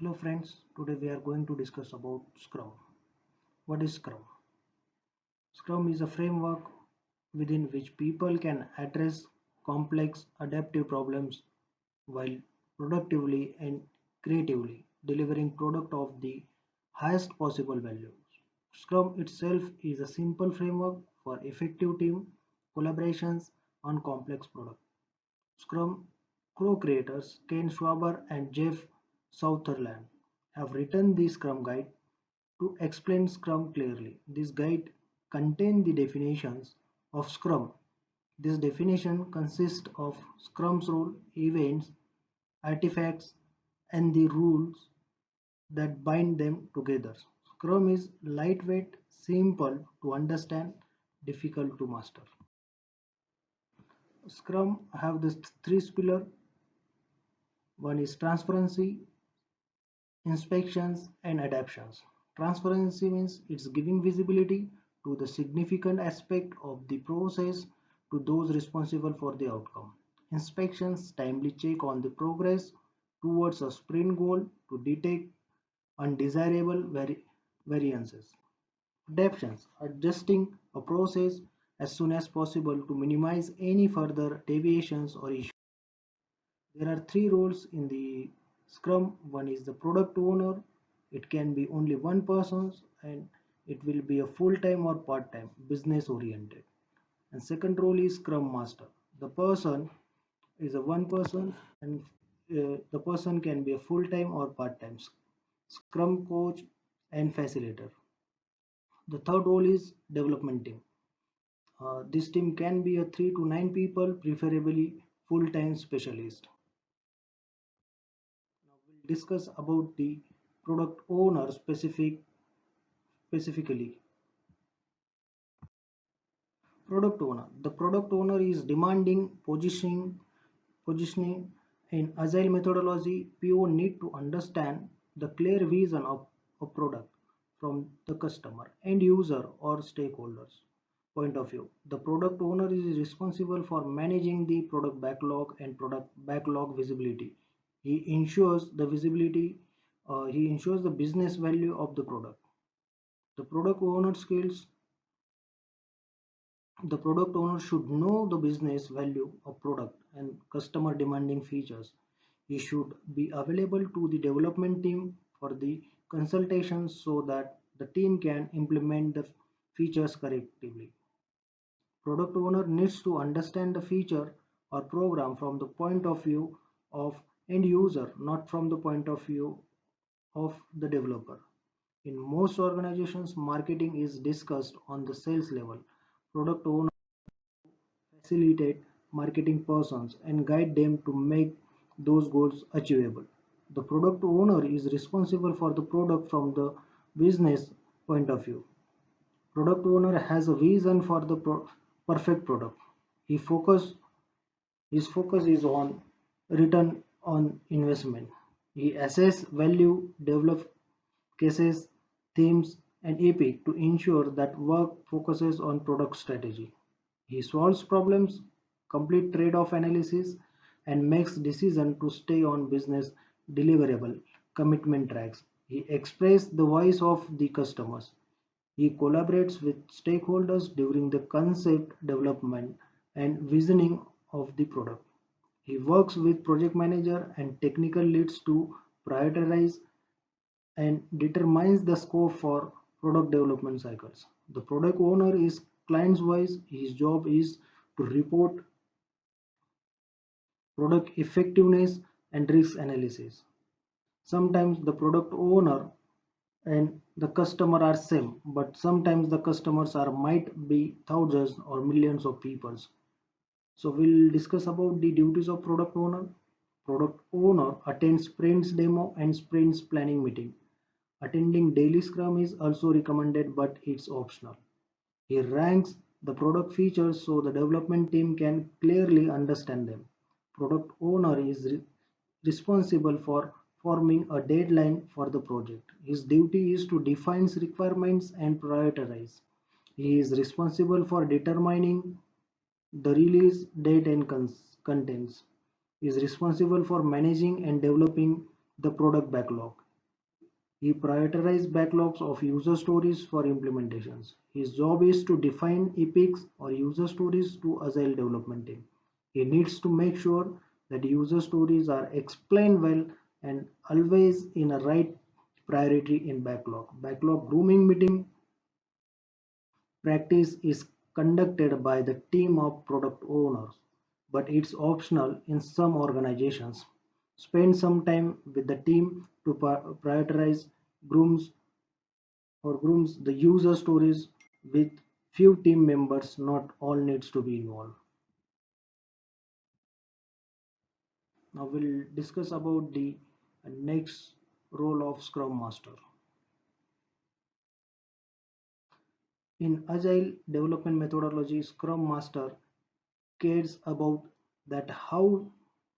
Hello friends, today we are going to discuss about Scrum. What is Scrum? Scrum is a framework within which people can address complex adaptive problems while productively and creatively delivering product of the highest possible value. Scrum itself is a simple framework for effective team collaborations on complex products. Scrum co-creators Ken Schwaber and Jeff Sutherland have written the Scrum Guide to explain Scrum clearly. This guide contains the definitions of Scrum. This definition consists of Scrum's role, events, artifacts, and the rules that bind them together. Scrum is lightweight, simple to understand, difficult to master. Scrum have the three pillars. One is transparency, inspections, and adaptations. Transparency means it's giving visibility to the significant aspect of the process to those responsible for the outcome. Inspections timely check on the progress towards a sprint goal to detect undesirable variances. Adaptations adjusting a process as soon as possible to minimize any further deviations or issues. There are three roles in the Scrum. One is the product owner. It can be only one person and it will be a full-time or part-time, business oriented. And second role is Scrum Master. The person is a one person and the person can be a full-time or part-time. Scrum coach and facilitator. The third role is development team. This team can be a 3 to 9 people, preferably full-time specialist. Now we'll discuss about the product owner specifically. Product owner. The product owner is demanding positioning in agile methodology. PO need to understand the clear vision of a product from the customer, end user or stakeholders point of view. The product owner is responsible for managing the product backlog and product backlog visibility. He ensures the visibility, he ensures the business value of the product. The product owner skills. The product owner should know the business value of product and customer demanding features. He should be available to the development team for the consultations so that the team can implement the features correctly. Product owner needs to understand the feature or program from the point of view of end user, not from the point of view of the developer. In most organizations, marketing is discussed on the sales level. Product owner facilitate marketing persons and guide them to make those goals achievable. The product owner is responsible for the product from the business point of view. Product owner has a vision for the perfect product. He focus His focus is on return on investment. He assess value, develop cases, themes, and epic to ensure that work focuses on product strategy. He solves problems, complete trade-off analysis, and makes decisions to stay on business deliverable commitment tracks. He expresses the voice of the customers. He collaborates with stakeholders during the concept development and visioning of the product. He works with project manager and technical leads to prioritize and determines the scope for product development cycles. The product owner is client's voice. His job is to report product effectiveness and risk analysis. Sometimes the product owner and the customer are same, but sometimes the customers are might be thousands or millions of people. So we'll discuss about the duties of product owner. Product owner attends sprints demo and sprints planning meeting. Attending daily scrum is also recommended, but it's optional. He ranks the product features so the development team can clearly understand them. Product owner is responsible for forming a deadline for the project. His duty is to define requirements and prioritize. He is responsible for determining the release date and contents. He is responsible for managing and developing the product backlog. He prioritizes backlogs of user stories for implementations. His job is to define epics or user stories to Agile development team. He needs to make sure that user stories are explained well and always in a right priority in backlog. Backlog grooming meeting practice is conducted by the team of product owners, but it's optional in some organizations. Spend some time with the team to prioritize grooms grooms the user stories with few team members, not all needs to be involved. Now we'll discuss about the next role of Scrum Master. In Agile development methodology, Scrum Master cares about that how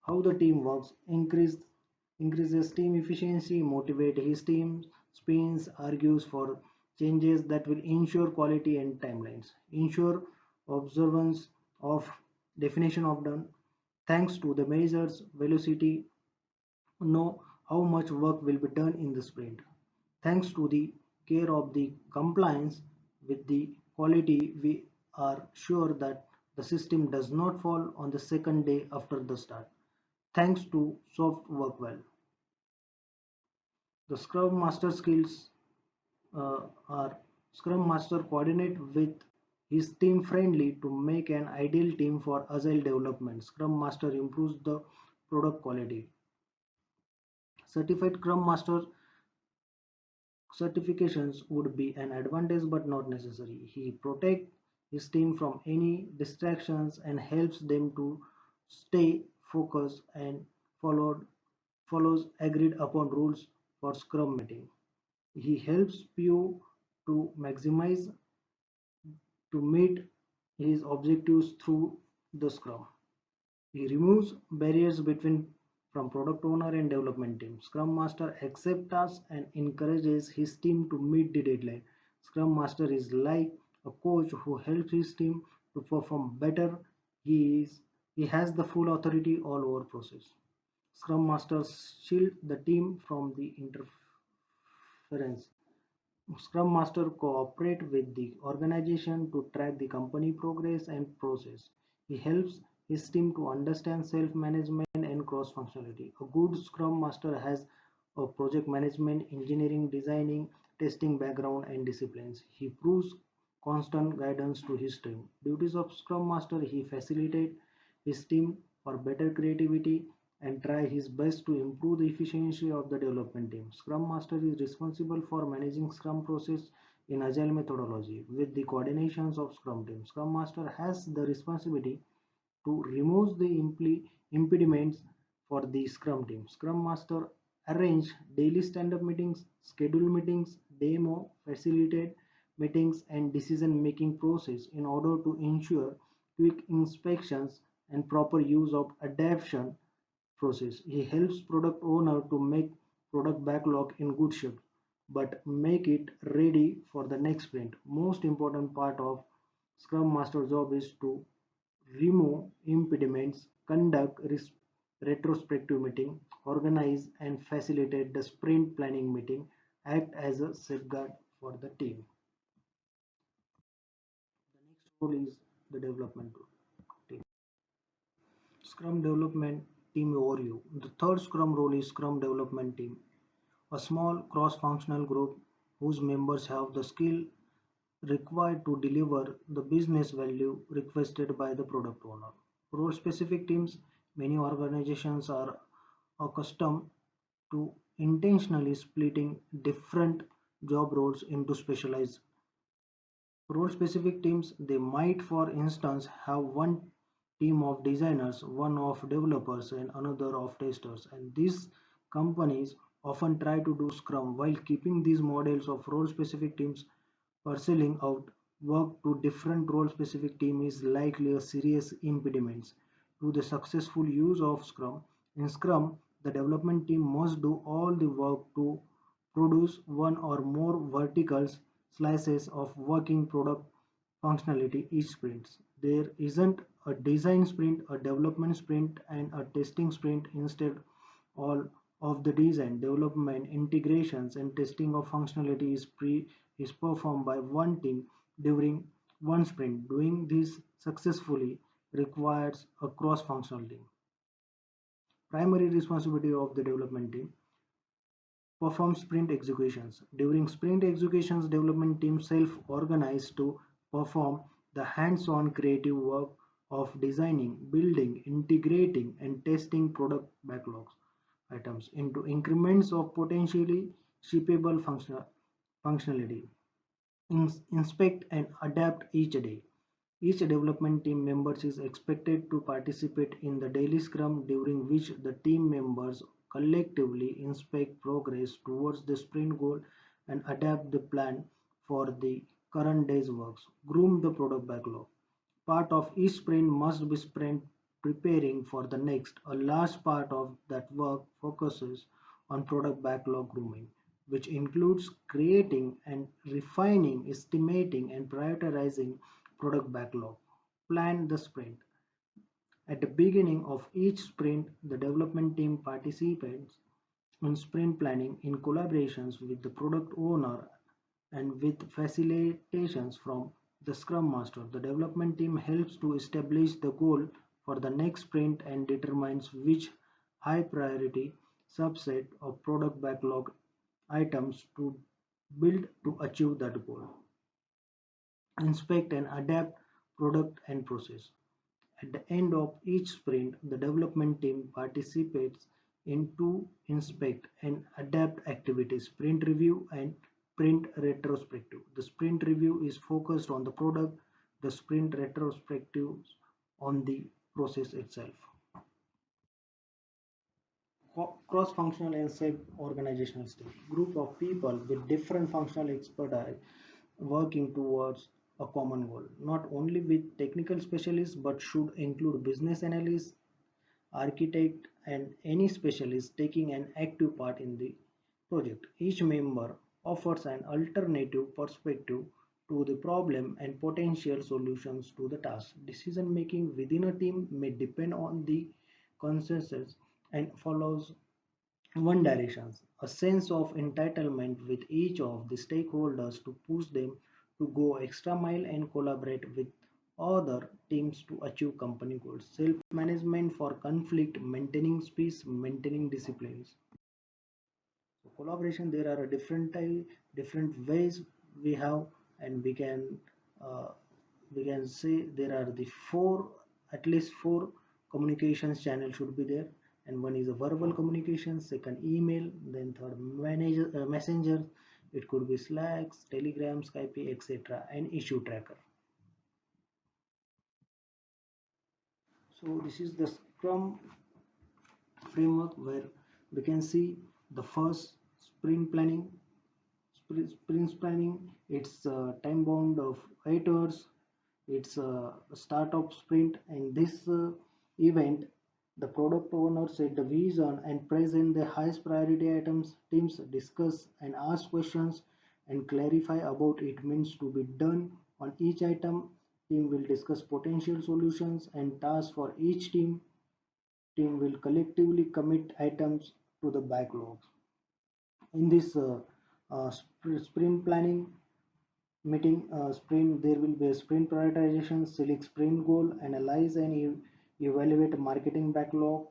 the team works, increases team efficiency, motivate his team, spins, argues for changes that will ensure quality and timelines, ensure observance of definition of done. Thanks to the measures velocity, know how much work will be done in the sprint. Thanks to the care of the compliance with the quality, we are sure that the system does not fall on the second day after the start. Thanks to soft work well. The Scrum Master skills are Scrum Master coordinate with his team friendly to make an ideal team for agile development. Scrum Master improves the product quality. Certified Scrum Master certifications would be an advantage but not necessary. He protects his team from any distractions and helps them to stay focused and followed, follows agreed upon rules for Scrum meeting. He helps you to maximize to meet his objectives through the Scrum. He removes barriers between from product owner and development team. Scrum Master accepts tasks and encourages his team to meet the deadline. Scrum Master is like a coach who helps his team to perform better. He has the full authority all over process. Scrum Master shield the team from the interference. Scrum Master cooperate with the organization to track the company progress and process. He helps his team to understand self-management and cross-functionality. A good Scrum Master has a project management, engineering, designing, testing background and disciplines. He proves constant guidance to his team. Duties of Scrum Master: he facilitates his team for better creativity and try his best to improve the efficiency of the development team. Scrum Master is responsible for managing Scrum process in Agile methodology with the coordinations of Scrum team. Scrum Master has the responsibility to remove the impediments for the Scrum team. Scrum Master arrange daily stand-up meetings, schedule meetings, demo, facilitate meetings and decision-making process in order to ensure quick inspections and proper use of adaptation process. He helps product owner to make product backlog in good shape, but make it ready for the next sprint. Most important part of Scrum Master job is to remove impediments, conduct retrospective meeting, organize and facilitate the sprint planning meeting, act as a safeguard for the team. The next role is the development team. Scrum development team overview. The third Scrum role is Scrum development team, a small cross-functional group whose members have the skill required to deliver the business value requested by the product owner. Role specific teams: many organizations are accustomed to intentionally splitting different job roles into specialized role specific teams. They might, for instance, have one team of designers, one of developers, and another of testers. And these companies often try to do Scrum while keeping these models of role specific teams. Parceling out work to different role specific teams is likely a serious impediment to the successful use of Scrum. In Scrum, the development team must do all the work to produce one or more vertical slices of working product functionality each sprint. There isn't a design sprint, a development sprint, and a testing sprint. Instead, all of the design, development, integrations, and testing of functionality is performed by one team during one sprint. Doing this successfully requires a cross-functional team. Primary responsibility of the development team: perform sprint executions. During sprint executions, development teams self-organize to perform the hands-on creative work of designing, building, integrating, and testing product backlogs items into increments of potentially shippable functionality. Inspect and adapt each day. Each development team members is expected to participate in the daily scrum, during which the team members collectively inspect progress towards the sprint goal and adapt the plan for the current day's works. Groom the product backlog. Part of each sprint must be spent preparing for the next. A large part of that work focuses on product backlog grooming, which includes creating and refining, estimating, and prioritizing product backlog. Plan the sprint. At the beginning of each sprint, the development team participates in sprint planning in collaborations with the product owner and with facilitations from the Scrum Master. The development team helps to establish the goal for the next sprint and determines which high priority subset of product backlog items to build to achieve that goal. Inspect and adapt product and process. At the end of each sprint, the development team participates in two inspect and adapt activities: sprint review and sprint retrospective. The sprint review is focused on the product, the sprint retrospective on the process itself. Cross-functional and self-organizational state. Group of people with different functional expertise working towards a common goal, not only with technical specialists but should include business analysts, architect, and any specialist taking an active part in the project. Each member offers an alternative perspective to the problem and potential solutions to the task. Decision making within a team may depend on the consensus and follows one direction, a sense of entitlement with each of the stakeholders to push them to go extra mile and collaborate with other teams to achieve company goals. Self management for conflict, maintaining peace, maintaining disciplines. So collaboration, there are a different ways we have, and uh, we can say there are the four, at least four communications channel should be there, and one is a verbal communication, second email, then third messenger. It could be Slacks, Telegram, Skype, etc., and issue tracker. So this is the Scrum framework where we can see the first sprint planning. Sprint planning, it's time bound of 8 hours. It's a start of sprint. In this event, the product owner set the vision and present the highest priority items. Teams discuss and ask questions and clarify about it means to be done on each item. Team will discuss potential solutions and tasks for each team. Team will collectively commit items to the backlog. In this sprint planning meeting, sprint, there will be a sprint prioritization, select sprint goal, analyze and evaluate marketing backlog.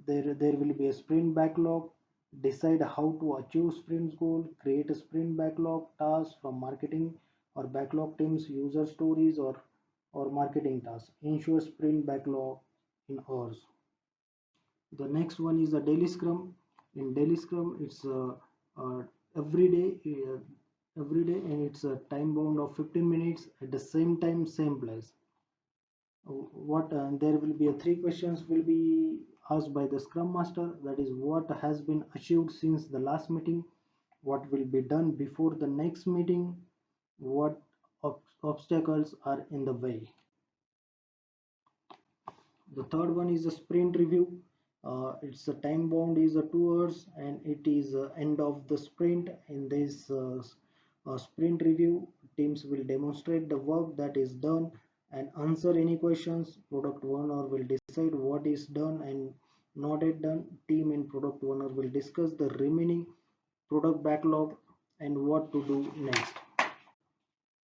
There will be a sprint backlog, decide how to achieve sprint goal, create a sprint backlog task from marketing or backlog teams, user stories or marketing tasks, ensure sprint backlog in hours. The next one is a daily scrum. In daily scrum, it's uh, every day, and it's a time bound of 15 minutes at the same time, same place. What There will be a three questions will be asked by the scrum master. That is, what has been achieved since the last meeting, what will be done before the next meeting, what obstacles are in the way. The third one is a sprint review. It's a time bound is a 2 hours and it is end of the sprint. In this sprint review, teams will demonstrate the work that is done and answer any questions. Product owner will decide what is done and not yet done. Team and product owner will discuss the remaining product backlog and what to do next.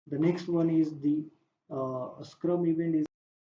The next one is the Scrum event is